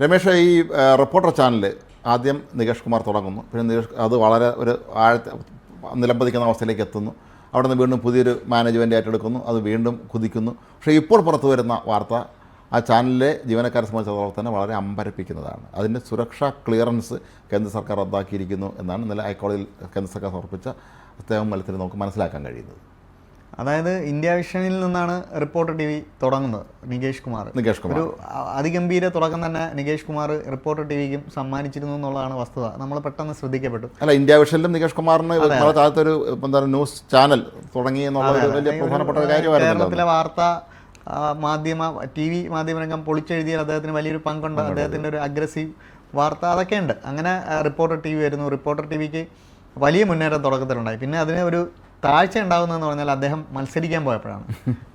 രമേഷ്, ഈ reporter channel ആദ്യം നികേഷ് കുമാർ തുടങ്ങുന്നു. പിന്നെ അത് വളരെ ഒരു നിലംപതിക്കുന്ന അവസ്ഥയിലേക്ക് എത്തുന്നു. അവിടെ നിന്ന് വീണ്ടും പുതിയൊരു മാനേജ്മെൻറ്റ് ഏറ്റെടുക്കുന്നു. അത് വീണ്ടും കുതിക്കുന്നു. പക്ഷേ ഇപ്പോൾ പുറത്തു വരുന്ന വാർത്ത ആ ചാനലിലെ ജീവനക്കാരെ സംബന്ധിച്ചിടത്തോളം തന്നെ വളരെ അമ്പരപ്പിക്കുന്നതാണ്. അതിൻ്റെ സുരക്ഷാ ക്ലിയറൻസ് കേന്ദ്ര സർക്കാർ റദ്ദാക്കിയിരിക്കുന്നു എന്നാണ് ഇന്നലെ ഹൈക്കോടതിയിൽ കേന്ദ്ര സർക്കാർ സമർപ്പിച്ച സത്യവാങ്മൂലത്തിൽ നമുക്ക് മനസ്സിലാക്കാൻ കഴിയുന്നത്. അതായത് ഇന്ത്യ വിഷനിൽ നിന്നാണ് റിപ്പോർട്ടർ ടി വി തുടങ്ങുന്നത്. നികേഷ് കുമാർ ഒരു അതിഗംഭീര തുടക്കം തന്നെ നികേഷ് കുമാർ റിപ്പോർട്ടർ ടി വിക്കും സമ്മാനിച്ചിരുന്നു എന്നുള്ളതാണ് വസ്തുത. നമ്മൾ പെട്ടെന്ന് ശ്രദ്ധിക്കപ്പെട്ടു. അല്ല, ഇന്ത്യ വിഷനിലും നികേഷ് കുമാറിന് താഴത്തൊരു ന്യൂസ് ചാനൽ തുടങ്ങി എന്നുള്ള വലിയ പ്രധാനപ്പെട്ട കാര്യമായിരുന്നു. കേരളത്തിലെ വാർത്താ മാധ്യമ ടി വി മാധ്യമരംഗം പൊളിച്ചെഴുതിയാൽ അദ്ദേഹത്തിന് വലിയൊരു പങ്കുണ്ട്. അദ്ദേഹത്തിൻ്റെ ഒരു അഗ്രസീവ് വാർത്ത അതൊക്കെയുണ്ട്. അങ്ങനെ റിപ്പോർട്ടർ ടി വി വരുന്നു. റിപ്പോർട്ടർ ടി വിക്ക് വലിയ മുന്നേറ്റം തുടക്കത്തിലുണ്ടായി. പിന്നെ അതിന് ഒരു താഴ്ച ഉണ്ടാകുന്നതെന്ന് പറഞ്ഞാൽ അദ്ദേഹം മത്സരിക്കാൻ പോയപ്പോഴാണ്.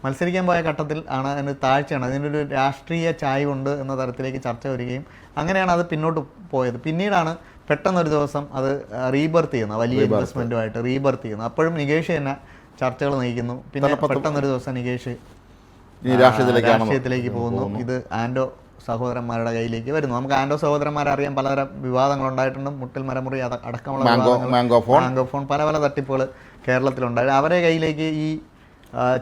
മത്സരിക്കാൻ പോയ ഘട്ടത്തിൽ ആണ് അതിന് താഴ്ചയാണ്, അതിനൊരു രാഷ്ട്രീയ ചായ്വുണ്ട് എന്ന തരത്തിലേക്ക് ചർച്ച വരികയും അങ്ങനെയാണ് അത് പിന്നോട്ട് പോയത്. പിന്നീടാണ് പെട്ടെന്നൊരു ദിവസം അത് റീബർത്ത് ചെയ്യുന്നത്, വലിയ ഇൻവെസ്റ്റ്മെൻറ്റുമായിട്ട് റീബർത്ത് ചെയ്യുന്നത്. അപ്പോഴും നികേഷ് തന്നെ ചർച്ചകൾ നയിക്കുന്നു. പിന്നെ പെട്ടെന്നൊരു ദിവസം നികേഷ് രാഷ്ട്രീയത്തിലേക്ക് പോകുന്നു. ഇത് ആൻഡോ സഹോദരന്മാരുടെ കയ്യിലേക്ക് വരുന്നു. നമുക്ക് ആൻഡോ സഹോദരന്മാരെ അറിയാം. പലതരം വിവാദങ്ങൾ ഉണ്ടായിട്ടുണ്ട്. മുട്ടിൽ മരമുറി അടക്കമുള്ള മാംഗോ ഫോൺ പല പല തട്ടിപ്പുകൾ കേരളത്തിലുണ്ടായി. അവരെ കയ്യിലേക്ക് ഈ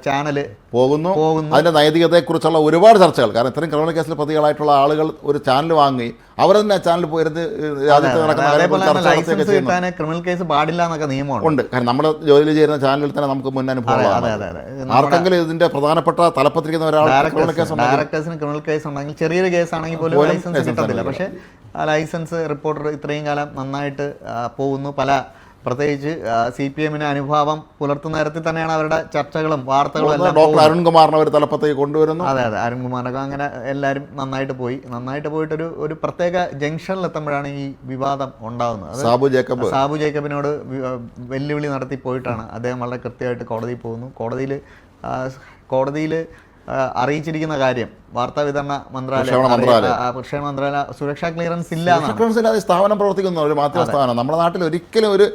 ചാനൽ പോകുന്നു. അതിൻ്റെ നൈതികതയെക്കുറിച്ചുള്ള ഒരുപാട് ചർച്ചകൾ. കാരണം ഇത്രയും ക്രിമിനൽ കേസിൽ പ്രതികളായിട്ടുള്ള ആളുകൾ ഒരു ചാനൽ വാങ്ങി അവർ തന്നെ ആ ചാനൽ പോയിരുന്ന് ലൈസൻസ് കിട്ടാൻ ക്രിമിനൽ കേസ് പാടില്ല എന്നൊക്കെ നിയമമുണ്ട്. ഉണ്ട്. കാരണം നമ്മുടെ ജോലി ചെയ്യുന്ന ചാനലിൽ തന്നെ നമുക്ക് മുൻ അനുഭവം ആർക്കെങ്കിലും ഇതിന്റെ പ്രധാനപ്പെട്ട തലപ്പത്തിരിക്കുന്ന ഒരാൾ ഡയറക്ടേഴ്സിന് ക്രിമിനൽ കേസ് ഉണ്ടെങ്കിൽ ചെറിയൊരു കേസ് ആണെങ്കിൽ പോലും ലൈസൻസ് കിട്ടത്തില്ല. പക്ഷേ ആ ലൈസൻസ് റിപ്പോർട്ടർ ഇത്രയും കാലം നന്നായിട്ട് പോകുന്നു. പ്രത്യേകിച്ച് CPM അനുഭാവം പുലർത്തുന്ന തരത്തിൽ തന്നെയാണ് അവരുടെ ചർച്ചകളും വാർത്തകളും എല്ലാം. ഡോക്ടർ അരുൺകുമാറിനെ ഒരു തലപ്പത്തേക്ക് കൊണ്ടുവരുന്നു. അതെ, അരുൺകുമാറൊക്കെ അങ്ങനെ എല്ലാവരും നന്നായിട്ട് പോയിട്ടൊരു ഒരു പ്രത്യേക ജംഗ്ഷനിൽ എത്തുമ്പോഴാണ് ഈ വിവാദം ഉണ്ടാകുന്നത്. സാബു ജേക്കബിനോട് വെല്ലുവിളി നടത്തി പോയിട്ടാണ് അദ്ദേഹം വളരെ കൃത്യമായിട്ട് കോടതിയിൽ പോകുന്നു. കോടതിയിൽ അറിയിച്ചിരിക്കുന്ന കാര്യം വാർത്താ വിതരണ പ്രക്ഷേപണ മന്ത്രാലയ സുരക്ഷാ ക്ലിയറൻസ് ഇല്ലാതെ സ്ഥാപനം പ്രവർത്തിക്കുന്ന ഒരു മാധ്യമ സ്ഥാപനം. നമ്മുടെ നാട്ടിൽ ഒരിക്കലും ഒരു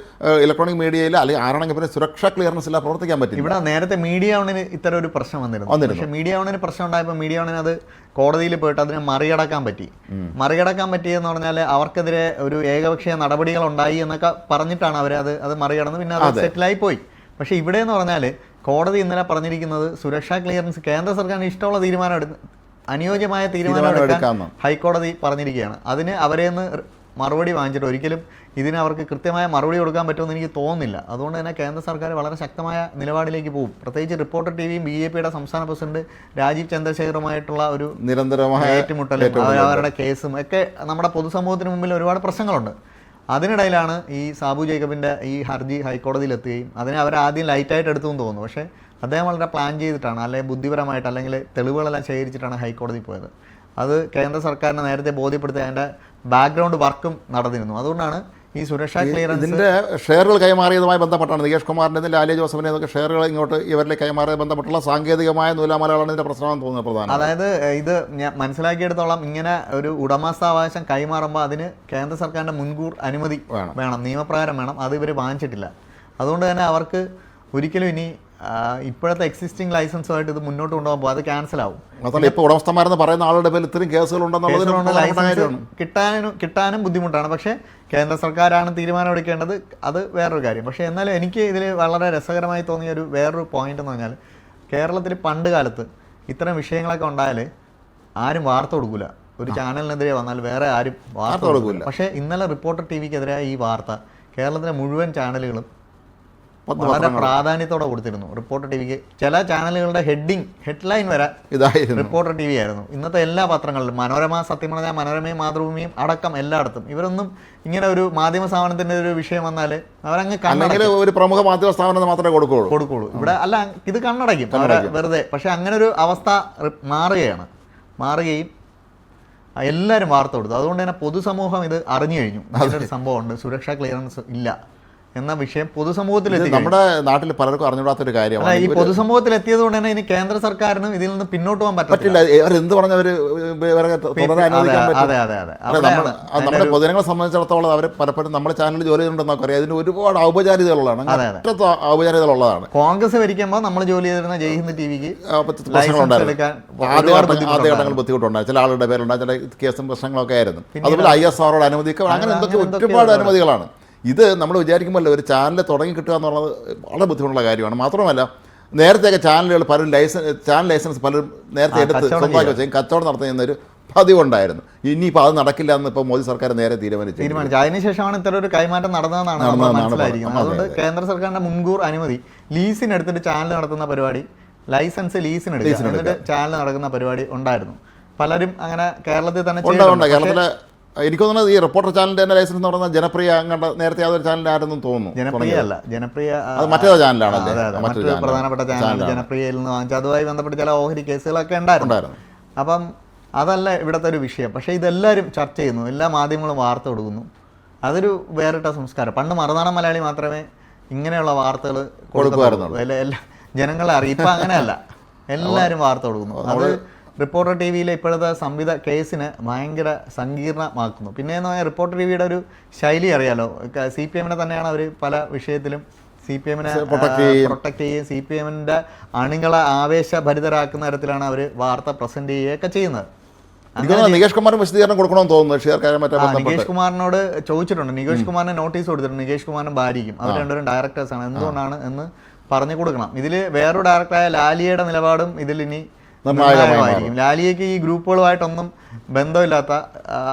ഇലക്ട്രോണിക് മീഡിയയിൽ അല്ലെങ്കിൽ ആരാണെങ്കിൽ പിന്നെ സുരക്ഷാ ക്ലിയറൻസ് ഇല്ല പ്രവർത്തിക്കാൻ പറ്റും. ഇവിടെ നേരത്തെ മീഡിയ ഔണിന് ഇത്തരം ഒരു പ്രശ്നം വന്നിരുന്നു. പക്ഷേ മീഡിയ ഔണിന് പ്രശ്നം ഉണ്ടായപ്പോൾ മീഡിയ ഔണിന് അത് കോടതിയിൽ പോയിട്ട് അതിനെ മറികടക്കാൻ പറ്റിയെന്ന് പറഞ്ഞാൽ അവർക്കെതിരെ ഒരു ഏകപക്ഷീയ നടപടികൾ ഉണ്ടായി എന്നൊക്കെ പറഞ്ഞിട്ടാണ് അത് മറികടന്ന് പിന്നെ അത് സെറ്റിലായി പോയി. പക്ഷേ ഇവിടെ എന്ന് പറഞ്ഞാൽ കോടതി ഇന്നലെ പറഞ്ഞിരിക്കുന്നത് സുരക്ഷാ ക്ലിയറൻസ് കേന്ദ്ര സർക്കാരിന് ഇഷ്ടമുള്ള അനുയോജ്യമായ തീരുമാനം എടുക്കാൻ ഹൈക്കോടതി പറഞ്ഞിരിക്കുകയാണ്. അതിന് അവരെ നിന്ന് മറുപടി വാങ്ങിച്ചിട്ട് ഒരിക്കലും ഇതിന് അവർക്ക് കൃത്യമായ മറുപടി കൊടുക്കാൻ പറ്റുമെന്ന് എനിക്ക് തോന്നുന്നില്ല. അതുകൊണ്ട് തന്നെ കേന്ദ്ര സർക്കാർ വളരെ ശക്തമായ നിലപാടിലേക്ക് പോകും. പ്രത്യേകിച്ച് റിപ്പോർട്ടർ ടി വിയും BJPയുടെ സംസ്ഥാന പ്രസിഡന്റ് രാജീവ് ചന്ദ്രശേഖറുമായിട്ടുള്ള ഒരു നിരന്തരമായ ഏറ്റുമുട്ടലും അവരുടെ കേസും ഒക്കെ നമ്മുടെ പൊതുസമൂഹത്തിന് മുമ്പിൽ ഒരുപാട് പ്രശ്നങ്ങളുണ്ട്. അതിനിടയിലാണ് ഈ സാബു ജേക്കബിൻ്റെ ഈ ഹർജി ഹൈക്കോടതിയിലെത്തുകയും അതിനെ അവർ ആദ്യം ലൈറ്റായിട്ട് എടുത്തു എന്ന് തോന്നുന്നു. പക്ഷേ അദ്ദേഹം വളരെ പ്ലാൻ ചെയ്തിട്ടാണ്, അല്ലെങ്കിൽ ബുദ്ധിപരമായിട്ട്, അല്ലെങ്കിൽ തെളിവുകളെല്ലാം ശേഖരിച്ചിട്ടാണ് ഹൈക്കോടതി പോയത്. അത് കേന്ദ്ര സർക്കാരിനെ നേരത്തെ ബോധ്യപ്പെടുത്തി അതിൻ്റെ ബാക്ക്ഗ്രൗണ്ട് വർക്കും നടന്നിരുന്നു. അതുകൊണ്ടാണ് ഈ സുരക്ഷാ ക്ലിയറൻസ് ഇതിൻ്റെ ഷെയറുകൾ കൈമാറിയതുമായി ബന്ധപ്പെട്ടാണ് നികേഷ് കുമാറിൻ്റെ ലാലി ജോസഫിൻ്റെ ഇതൊക്കെ ഷെയറുകൾ ഇങ്ങോട്ട് ഇവരിലേക്ക് കൈമാറിയ ബന്ധപ്പെട്ടുള്ള സാങ്കേതികമായ നൂലാമലകളാണ് ഇതിൻ്റെ പ്രശ്നമാണെന്ന് തോന്നുന്നത് പ്രധാനം. അതായത് ഇത് ഞാൻ മനസ്സിലാക്കിയെടുത്തോളം ഇങ്ങനെ ഒരു ഉടമസ്ഥാവകാശം കൈമാറുമ്പോൾ അതിന് കേന്ദ്ര സർക്കാരിൻ്റെ മുൻകൂർ അനുമതി വേണം, നിയമപ്രകാരം വേണം. അത് ഇവർ വാങ്ങിച്ചിട്ടില്ല. അതുകൊണ്ട് തന്നെ അവർക്ക് ഒരിക്കലും ഇനി ഇപ്പോഴത്തെ എക്സിസ്റ്റിംഗ് ലൈസൻസുമായിട്ട് ഇത് മുന്നോട്ട് കൊണ്ടുപോകുമ്പോൾ അത് ക്യാൻസൽ ആവും. ഇപ്പോൾ ഉടമസ്ഥന്മാരെന്ന് പറയുന്ന ആളുടെ പേരിൽ ഇത്രയും കേസുകളുണ്ടെന്നുള്ളത് ലൈസൻസ് കിട്ടാനും ബുദ്ധിമുട്ടാണ്. പക്ഷേ കേന്ദ്ര സർക്കാരാണ് തീരുമാനം എടുക്കേണ്ടത്, അത് വേറൊരു കാര്യം. പക്ഷേ എന്നാലും എനിക്ക് ഇതിൽ വളരെ രസകരമായി തോന്നിയ വേറൊരു പോയിന്റ് എന്ന് പറഞ്ഞാൽ കേരളത്തിൽ പണ്ട് കാലത്ത് ഇത്തരം വിഷയങ്ങളൊക്കെ ഉണ്ടായാൽ ആരും വാർത്ത കൊടുക്കില്ല. ഒരു ചാനലിനെതിരെ വന്നാൽ വേറെ ആരും വാർത്ത കൊടുക്കില്ല. പക്ഷേ ഇന്നലെ റിപ്പോർട്ടർ ടി വിക്കെതിരായ ഈ വാർത്ത കേരളത്തിലെ മുഴുവൻ ചാനലുകളും വളരെ പ്രാധാന്യത്തോടെ കൊടുത്തിരുന്നു. റിപ്പോർട്ടർ ടി വിക്ക് ചില ചാനലുകളുടെ ഹെഡ്ലൈൻ വരെ റിപ്പോർട്ടർ ടി വി ആയിരുന്നു. ഇന്നത്തെ എല്ലാ പത്രങ്ങളിലും മനോരമ, സത്യം പറഞ്ഞാൽ മനോരമയും മാതൃഭൂമിയും അടക്കം എല്ലായിടത്തും ഇവരൊന്നും ഇങ്ങനെ ഒരു മാധ്യമ സ്ഥാപനത്തിൻ്റെ ഒരു വിഷയം വന്നാൽ അവരങ്ങ് ഒരു പ്രമുഖ മാധ്യമ സ്ഥാപനം മാത്രമേ കൊടുക്കുള്ളൂ. ഇവിടെ അല്ല, ഇത് കണ്ണടയ്ക്കും വെറുതെ. പക്ഷെ അങ്ങനെ ഒരു അവസ്ഥ മാറുകയും എല്ലാവരും വാർത്ത കൊടുത്തു. അതുകൊണ്ട് തന്നെ പൊതുസമൂഹം ഇത് അറിഞ്ഞു കഴിഞ്ഞു. അങ്ങനൊരു സംഭവമുണ്ട്, സുരക്ഷാ ക്ലിയറൻസ് ഇല്ല എന്ന വിഷയം പൊതുസമൂഹത്തിൽ ഇത് നമ്മുടെ നാട്ടിൽ പലർക്കും അറിഞ്ഞുകൂടാത്തൊരു കാര്യമാണ്. ഈ പൊതുസമൂഹത്തിൽ എത്തിയത് കൊണ്ട് തന്നെ ഇനി കേന്ദ്ര സർക്കാരിനും ഇതിൽ നിന്ന് പിന്നോട്ട് പോകാൻ പറ്റില്ല. അവരെന്ത് പറഞ്ഞവർ തുടരാൻ അനുവദിക്കാൻ പറ്റും. നമ്മുടെ പൊതുജനങ്ങളെ സംബന്ധിച്ചിടത്തോളം അവർ പലപ്പോഴും നമ്മുടെ ചാനലിൽ ജോലി ചെയ്തിട്ടുണ്ടെന്നൊക്കെ അറിയാം. അതിന് ഒരുപാട് ഔപചാരികതകളുള്ളതാണ്, ഔപചാരികതകളുള്ളതാണ്. കോൺഗ്രസ് ഭരിക്കുമ്പോൾ നമ്മൾ ജോലി ചെയ്തിരുന്ന ജയ്ഹിന്ദ് ടിവിക്ക് ആദ്യഘട്ടങ്ങൾ ബുദ്ധിമുട്ടുണ്ടായി. ചില ആളുടെ പേരുണ്ടായി, ചില കേസും പ്രശ്നങ്ങളൊക്കെ ആയിരുന്നു. അതുപോലെ ISROയുടെ അനുമതിക്ക് അങ്ങനെ എന്തൊക്കെ ഒരുപാട് അനുമതികളാണ്. ഇത് നമ്മൾ വിചാരിക്കുമ്പോൾ ഒരു ചാനൽ തുടങ്ങി കിട്ടുക എന്നുള്ളത് വളരെ ബുദ്ധിമുട്ടുള്ള കാര്യമാണ്. മാത്രമല്ല നേരത്തെയൊക്കെ ചാനലുകൾ പലരും ചാനൽ ലൈസൻസ് പലരും നേരത്തെ എടുത്ത് സ്വന്തമാക്കി വെച്ചാൽ കച്ചവടം നടത്തുന്നൊരു പതിവുണ്ടായിരുന്നു. ഇനിയിപ്പോൾ അത് നടക്കില്ല എന്ന് ഇപ്പോൾ മോദി സർക്കാർ നേരെ തീരുമാനിച്ചു. അതിനുശേഷമാണ് ഇത്തരം ഒരു കൈമാറ്റം നടന്നതെന്നാണ് മനസ്സിലായിരിക്കുന്നത്. അതുകൊണ്ട് കേന്ദ്ര സർക്കാരിന്റെ മുൻകൂർ അനുമതി ലീസിനെടുത്തിട്ട് ചാനൽ നടത്തുന്ന പരിപാടി, ലൈസൻസ് ലീസിനെടുത്തിട്ട് ചാനൽ നടക്കുന്ന പരിപാടി ഉണ്ടായിരുന്നു. പലരും അങ്ങനെ കേരളത്തിൽ തന്നെ കേരളത്തിലെ എനിക്ക് തോന്നുന്നത് ഈ റിപ്പോർട്ടർ ചാനലിന്റെ തന്നെ ലൈസൻസ് എന്ന് പറയുന്നത് ജനപ്രിയ അങ്ങോട്ട് നേരത്തെ യാതൊരു ചാനലായിരുന്നു തോന്നുന്നു. ജനപ്രിയല്ല, ജനപ്രിയ അത് മറ്റേതോ ചാനലാണല്ലേ, മറ്റൊരു പ്രധാനപ്പെട്ട ചാനൽ ജനപ്രിയയിൽ നിന്ന് വാങ്ങിച്ചു. അതുമായി ബന്ധപ്പെട്ട് ചില ഓഹരി കേസുകളൊക്കെ ഉണ്ടായിരുന്നു. അപ്പം അതല്ല ഇവിടുത്തെ ഒരു വിഷയം. പക്ഷേ ഇതെല്ലാവരും ചർച്ച ചെയ്യുന്നു, എല്ലാ മാധ്യമങ്ങളും വാർത്ത കൊടുക്കുന്നു. അതൊരു വേറിട്ട സംസ്കാരം. പണ്ട് മറുനാടൻ മലയാളി മാത്രമേ ഇങ്ങനെയുള്ള വാർത്തകൾ കൊടുക്കുമായിരുന്നുള്ളൂ, എല്ലാ ജനങ്ങളെ അറിയും. ഇപ്പം അങ്ങനെയല്ല, എല്ലാവരും വാർത്ത കൊടുക്കുന്നു. അത് റിപ്പോർട്ടർ ടി വിയിലെ ഇപ്പോഴത്തെ കേസിന് ഭയങ്കര സങ്കീർണമാക്കുന്നു. പിന്നെയെന്ന് പറഞ്ഞാൽ റിപ്പോർട്ടർ ടി വിയുടെ ഒരു ശൈലി അറിയാലോ. CPM-നെ തന്നെയാണ് അവർ പല വിഷയത്തിലും CPM-നെ പ്രൊട്ടക്ട് ചെയ്യുകയും CPM-ന്റെ അണികളെ ആവേശഭരിതരാക്കുന്ന തരത്തിലാണ് അവർ വാർത്ത പ്രസന്റ് ചെയ്യുകയൊക്കെ ചെയ്യുന്നത്. നികേഷ് കുമാറിന് വിശദീകരണം കൊടുക്കണമെന്ന് തോന്നുന്നു. നികേഷ് കുമാറിനോട് ചോദിച്ചിട്ടുണ്ട്, നികേഷ് കുമാറിന് നോട്ടീസ് കൊടുത്തിട്ടുണ്ട്. നികേഷ് കുമാറിനും ഭാര്യയ്ക്കും, അവർ രണ്ടുപേരും ഡയറക്ടേഴ്സാണ്, എന്തുകൊണ്ടാണ് എന്ന് പറഞ്ഞു കൊടുക്കണം. ഇതിൽ വേറൊരു ഡയറക്ടറായ ലാലിയയുടെ നിലപാടും ഇതിൽ ഇനി നിർണായകമായിരിക്കും. ലാലിയയ്ക്ക് ഈ ഗ്രൂപ്പുകളുമായിട്ടൊന്നും ബന്ധമില്ലാത്ത,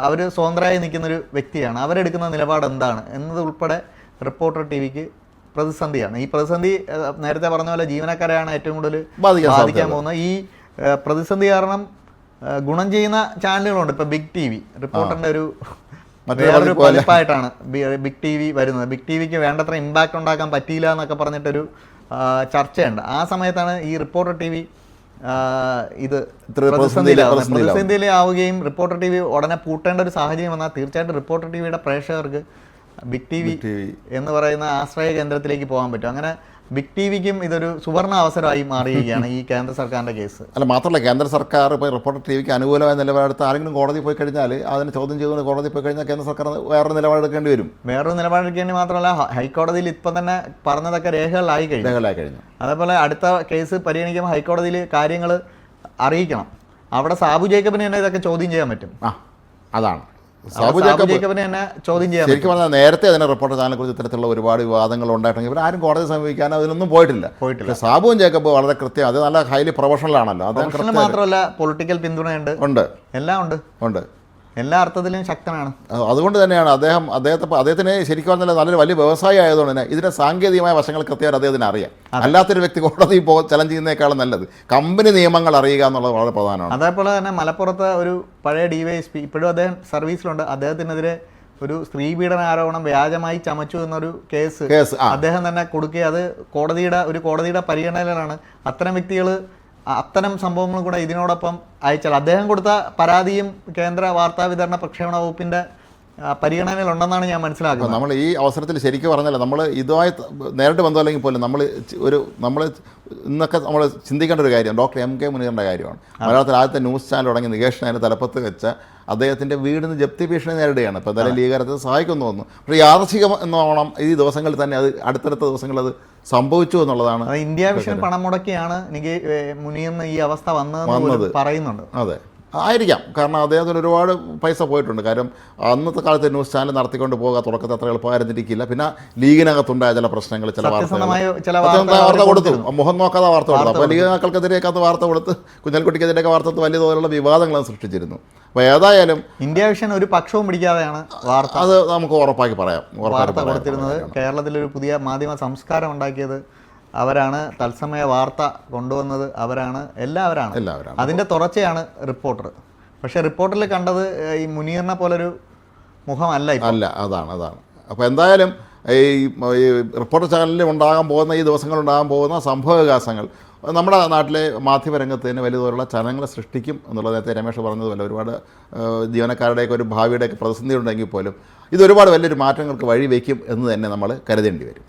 അവർ സ്വതന്ത്രമായി നിൽക്കുന്നൊരു വ്യക്തിയാണ്. അവരെടുക്കുന്ന നിലപാട് എന്താണ് എന്നത് ഉൾപ്പെടെ റിപ്പോർട്ടർ ടി വിക്ക് പ്രതിസന്ധിയാണ്. ഈ പ്രതിസന്ധി നേരത്തെ പറഞ്ഞ പോലെ ജീവനക്കാരെയാണ് ഏറ്റവും കൂടുതൽ ബാധിക്കാൻ പോകുന്നത്. ഈ പ്രതിസന്ധി കാരണം ഗുണം ചെയ്യുന്ന ചാനലുകളുണ്ട്. ഇപ്പോൾ ബിഗ് TV, റിപ്പോർട്ടറിൻ്റെ ഒരു വേറൊരു പതിപ്പായിട്ടാണ് ബിഗ് TV വരുന്നത്. ബിഗ് TVക്ക് വേണ്ടത്ര ഇമ്പാക്റ്റ് ഉണ്ടാക്കാൻ പറ്റിയില്ല എന്നൊക്കെ പറഞ്ഞിട്ടൊരു ചർച്ചയുണ്ട്. ആ സമയത്താണ് ഈ റിപ്പോർട്ടർ ടി വി ഇത് പ്രതിസന്ധിയിലാവുകയും റിപ്പോർട്ടർ ടി വി ഉടനെ പൂട്ടേണ്ട ഒരു സാഹചര്യം വന്നാൽ തീർച്ചയായിട്ടും റിപ്പോർട്ടർ ടി വിയുടെ പ്രേക്ഷകർക്ക് ബിഗ് TV എന്ന് പറയുന്ന ആശ്രയ കേന്ദ്രത്തിലേക്ക് പോകാൻ പറ്റും. അങ്ങനെ ബിഗ് TVക്കും ഇതൊരു സുവർണ അവസരമായി മാറിയിരിക്കുകയാണ് ഈ കേന്ദ്ര സർക്കാരിൻ്റെ കേസ്. അല്ല, മാത്രമല്ല കേന്ദ്ര സർക്കാർ ഇപ്പോൾ റിപ്പോർട്ടർ ടി വിക്ക് അനുകൂലമായ നിലപാടെടുത്ത് ആരെങ്കിലും കോടതി പോയി കഴിഞ്ഞാൽ അതിനെ ചോദ്യം ചെയ്തുകൊണ്ട് കോടതി പോയി കഴിഞ്ഞാൽ കേന്ദ്ര സർക്കാർ വേറൊരു നിലപാടെടുക്കേണ്ടി വരും. വേറൊരു നിലപാടെടുക്കേണ്ടി മാത്രമല്ല, ഹൈക്കോടതിയിൽ ഇപ്പം തന്നെ പറഞ്ഞതൊക്കെ രേഖകളായി കഴിഞ്ഞു. അതേപോലെ അടുത്ത കേസ് പരിഗണിക്കുമ്പോൾ ഹൈക്കോടതിയിൽ കാര്യങ്ങൾ അറിയിക്കണം. അവിടെ സാബു ജേക്കബിന് തന്നെ ഇതൊക്കെ ചോദ്യം ചെയ്യാൻ പറ്റും. അതാണ് സാബു ജേക്കബിനെ തന്നെ ചോദ്യം ചെയ്യാൻ. ശരിക്കും പറഞ്ഞാൽ നേരത്തെ അതിനെ റിപ്പോർട്ടർ ചാനലിനെ കുറിച്ച് ഇത്തരത്തിലുള്ള ഒരുപാട് വിവാദങ്ങൾ ഉണ്ടായിട്ടുണ്ടെങ്കിൽ ഇവർ ആരും കോടതി സമീപിക്കാൻ അതിനൊന്നും പോയിട്ടില്ല. സാബുവും ജേക്കബ് വളരെ കൃത്യം, അത് നല്ല ഹൈലി പ്രൊഫഷണൽ ആണല്ലോ. അത് മാത്രമല്ല പൊളിറ്റിക്കൽ പിന്തുണയുണ്ട്, എല്ലാം ഉണ്ട്, എല്ലാ അർത്ഥത്തിലും ശക്തനാണ്. അതുകൊണ്ട് തന്നെയാണ് അദ്ദേഹത്തിന് ശരിക്കും പറഞ്ഞാൽ നല്ലൊരു വലിയ വ്യവസായി ആയതുകൊണ്ട് തന്നെ ഇതിന്റെ സാങ്കേതികമായ വശങ്ങൾ കൃത്യമായിട്ട് അദ്ദേഹത്തിന് അറിയാം. അല്ലാത്തൊരു വ്യക്തി കോടതി ചലഞ്ച് ചെയ്യുന്നതിനേക്കാളും നല്ലത് കമ്പനി നിയമങ്ങൾ അറിയുക എന്നുള്ളത് വളരെ പ്രധാനമാണ്. അതേപോലെ തന്നെ മലപ്പുറത്ത് ഒരു പഴയ DYSP ഇപ്പോഴും അദ്ദേഹം സർവീസിലുണ്ട്. അദ്ദേഹത്തിനെതിരെ ഒരു സ്ത്രീപീഡന ആരോപണം വ്യാജമായി ചമച്ചു എന്നൊരു കേസ് അദ്ദേഹം തന്നെ കൊടുക്കുക. അത് കോടതിയുടെ പരിഗണനയിലാണ്. അത്തരം വ്യക്തികൾ അത്തരം സംഭവങ്ങളും കൂടെ ഇതിനോടൊപ്പം അയച്ചാൽ അദ്ദേഹം കൊടുത്ത പരാതിയും കേന്ദ്ര വാർത്താ വിതരണ പ്രക്ഷേപണ വകുപ്പിന്റെ പരിഗണനയിലുണ്ടെന്നാണ് ഞാൻ മനസ്സിലാക്കുന്നത്. നമ്മൾ ഈ അവസരത്തിൽ ശരിക്കും പറഞ്ഞാൽ നമ്മൾ ഇതുമായി നേരിട്ട് ബന്ധമല്ലെങ്കിൽ പോലും നമ്മൾ ഇന്നൊക്കെ നമ്മൾ ചിന്തിക്കേണ്ട ഒരു കാര്യം ഡോക്ടർ MK മുനീറിൻ്റെ കാര്യമാണ്. മലയാളത്തിൽ ആദ്യത്തെ ന്യൂസ് ചാനൽ തുടങ്ങി നികേഷ് അതിന് തലപ്പത്ത് വെച്ച അദ്ദേഹത്തിൻ്റെ വീടിന് ജപ്തി ഭീഷണി നേരിടുകയാണ്. ഇപ്പോൾ എന്തായാലും ലീഗരത്തെ സഹായിക്കുമെന്ന് തോന്നുന്നു. പക്ഷേ യാദൃച്ഛികം എന്നോണം ഈ ദിവസങ്ങളിൽ തന്നെ അത് അടുത്തടുത്ത ദിവസങ്ങൾ അത് സംഭവിച്ചു എന്നുള്ളതാണ്. ഇന്ത്യ വിഷൻ പണം മുടക്കിയാണ് മുനീറിന് ഈ അവസ്ഥ വന്നത് പറയുന്നുണ്ട്. അതെ, ആയിരിക്കാം. കാരണം അദ്ദേഹത്തിന് ഒരുപാട് പൈസ പോയിട്ടുണ്ട്. കാര്യം അന്നത്തെ കാലത്ത് ന്യൂസ് ചാനൽ നടത്തിക്കൊണ്ട് പോകുക തുടക്കത്തിൽ അത്ര എളുപ്പമായിരുന്നിരിക്കില്ല. പിന്നെ ലീഗിനകത്തുണ്ടായ ചില പ്രശ്നങ്ങൾ, ചില വാർത്ത കൊടുത്തു, മുഖം നോക്കാതെ വാർത്ത കൊടുത്തു. അപ്പോൾ ലീഗിനാക്കൾക്കെതിരെയൊക്കെ വാർത്ത കൊടുത്ത് കുഞ്ഞാലിക്കുട്ടിക്കെതിരെയൊക്കെ വാർത്ത വലിയ തോതിലുള്ള വിവാദങ്ങളും സൃഷ്ടിച്ചിരുന്നു. അപ്പോൾ ഏതായാലും ഇന്ത്യ വിഷൻ ഒരു പക്ഷവും പിടിക്കാതെയാണ് വാർത്ത, അത് നമുക്ക് ഉറപ്പാക്കി പറയാം, വാർത്ത കൊടുത്തിരുന്നത്. കേരളത്തിലൊരു പുതിയ മാധ്യമ സംസ്കാരം ഉണ്ടാക്കിയത് അവരാണ്, തത്സമയ വാർത്ത കൊണ്ടുവന്നത് അവരാണ്, എല്ലാവരാണ്. അതിൻ്റെ തുടർച്ചയാണ് റിപ്പോർട്ടർ. പക്ഷേ റിപ്പോർട്ടറിൽ കണ്ടത് ഈ മുനീറിനെ പോലൊരു മുഖമല്ല. അതാണ്. അപ്പോൾ എന്തായാലും ഈ റിപ്പോർട്ടർ ചാനലിൽ ഉണ്ടാകാൻ പോകുന്ന ഈ ദിവസങ്ങൾ ഉണ്ടാകാൻ പോകുന്ന സംഭവവികാസങ്ങൾ നമ്മുടെ നാട്ടിലെ മാധ്യമരംഗത്ത് തന്നെ വലിയ തോതിലുള്ള ചലനങ്ങൾ സൃഷ്ടിക്കും എന്നുള്ളത് നേരത്തെ രമേശ് പറഞ്ഞതുപോലെ ഒരുപാട് ജീവനക്കാരുടെയൊക്കെ ഒരു ഭാവിയുടെയൊക്കെ പ്രതിസന്ധി ഉണ്ടെങ്കിൽ പോലും ഇതൊരുപാട് വലിയൊരു മാറ്റങ്ങൾക്ക് വഴി വയ്ക്കും എന്ന് തന്നെ നമ്മൾ കരുതേണ്ടി വരും.